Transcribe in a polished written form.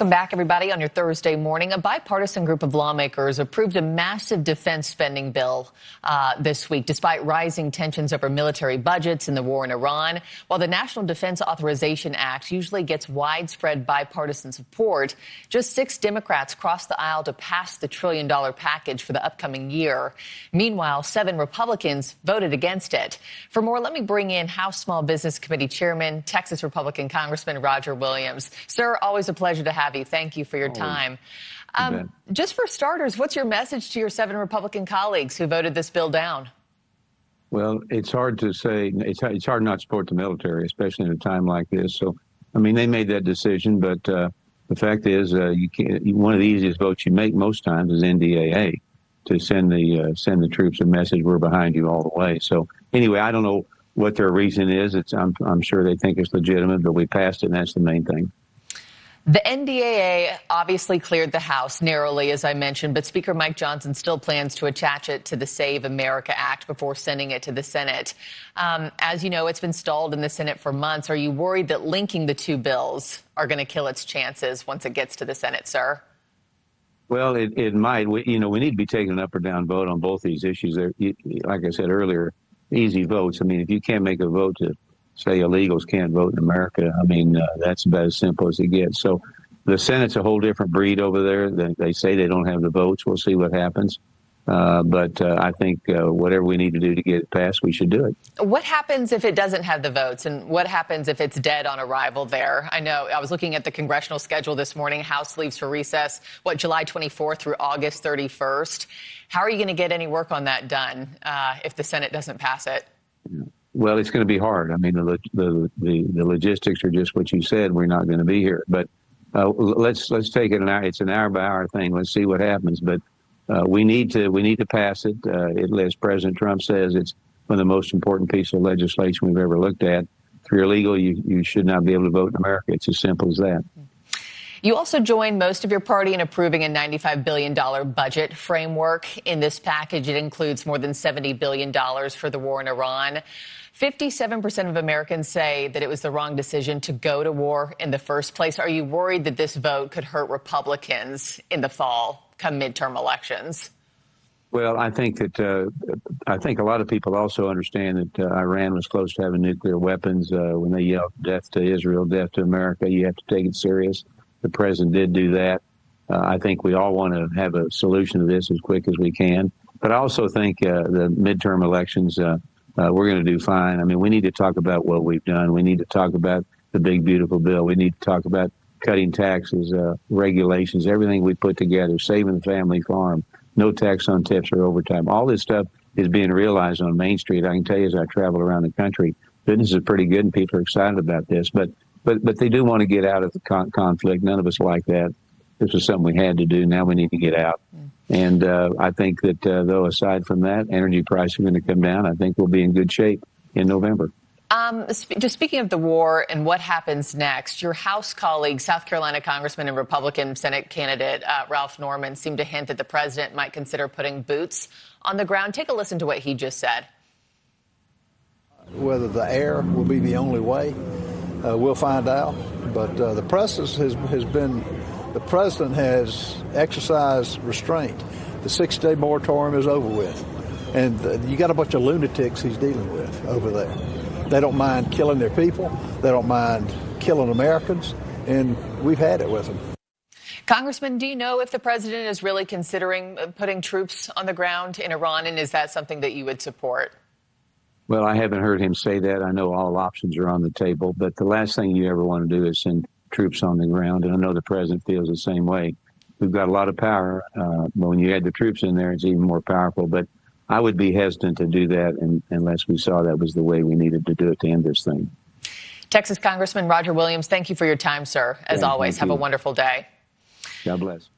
Welcome back, everybody. On your Thursday morning, a bipartisan group of lawmakers approved a massive defense spending bill this week, despite rising tensions over military budgets and the war in Iran. While the National Defense Authorization Act usually gets widespread bipartisan support, just 6 Democrats crossed the aisle to pass the trillion-dollar package for the upcoming year. Meanwhile, 7 Republicans voted against it. For more, let me bring in House Small Business Committee Chairman, Texas Republican Congressman Roger Williams. Sir, always a pleasure to have you. Thank you for your time. Just for starters, what's your message to your 7 Republican colleagues who voted this bill down? Well, it's hard to say. It's hard not to support the military, especially in a time like this. So, I mean, they made that decision, but the fact is, you can't. One of the easiest votes you make most times is NDAA, to send the troops a message: we're behind you all the way. So, anyway, I don't know what their reason is. I'm sure they think it's legitimate, but we passed it, and that's the main thing. The NDAA obviously cleared the House narrowly, as I mentioned, but Speaker Mike Johnson still plans to attach it to the Save America Act before sending it to the Senate. As you know, it's been stalled in the Senate for months. Are you worried that linking the 2 bills are going to kill its chances once it gets to the Senate, sir? Well, it might. We need to be taking an up or down vote on both these issues. Like I said earlier, easy votes. I mean, if you can't make a vote to say illegals can't vote in America, I mean, that's about as simple as it gets. So the Senate's a whole different breed over there. They say they don't have the votes. We'll see what happens. But I think whatever we need to do to get it passed, we should do it. What happens if it doesn't have the votes? And what happens if it's dead on arrival there? I know I was looking at the congressional schedule this morning. House leaves for recess, July 24th through August 31st. How are you going to get any work on that done if the Senate doesn't pass it? Yeah. Well, it's going to be hard. I mean, the logistics are just what you said. We're not going to be here. But let's take it an hour. It's an hour-by-hour thing. Let's see what happens. But we need to pass it. As President Trump says, it's one of the most important pieces of legislation we've ever looked at. If you're illegal, you should not be able to vote in America. It's as simple as that. You also joined most of your party in approving a $95 billion budget framework. In this package, it includes more than $70 billion for the war in Iran. 57% of Americans say that it was the wrong decision to go to war in the first place. Are you worried that this vote could hurt Republicans in the fall come midterm elections? Well, I think that I think a lot of people also understand that Iran was close to having nuclear weapons. When they yelled death to Israel, death to America, you have to take it serious. The president did do that. I think we all want to have a solution to this as quick as we can. But I also think the midterm elections, we're going to do fine. I mean, we need to talk about what we've done. We need to talk about the big, beautiful bill. We need to talk about cutting taxes, regulations, everything we put together, saving the family farm, no tax on tips or overtime. All this stuff is being realized on Main Street. I can tell you, as I travel around the country, business is pretty good and people are excited about this. But they do want to get out of the conflict. None of us like that. This was something we had to do. Now we need to get out. And I think that, though, aside from that, energy prices are going to come down. I think we'll be in good shape in November. Just speaking of the war and what happens next, your House colleague, South Carolina Congressman and Republican Senate candidate Ralph Norman, seemed to hint that the president might consider putting boots on the ground. Take a listen to what he just said. Whether the air will be the only way, we'll find out. But the process has been, the president has exercised restraint. The 6-day moratorium is over with. And you got a bunch of lunatics he's dealing with over there. They don't mind killing their people. They don't mind killing Americans. And we've had it with them. Congressman, do you know if the president is really considering putting troops on the ground in Iran? And is that something that you would support? Well, I haven't heard him say that. I know all options are on the table. But the last thing you ever want to do is send troops on the ground. And I know the president feels the same way. We've got a lot of power. But when you add the troops in there, it's even more powerful. But I would be hesitant to do that unless we saw that was the way we needed to do it to end this thing. Texas Congressman Roger Williams, thank you for your time, sir. As always, have a wonderful day. God bless.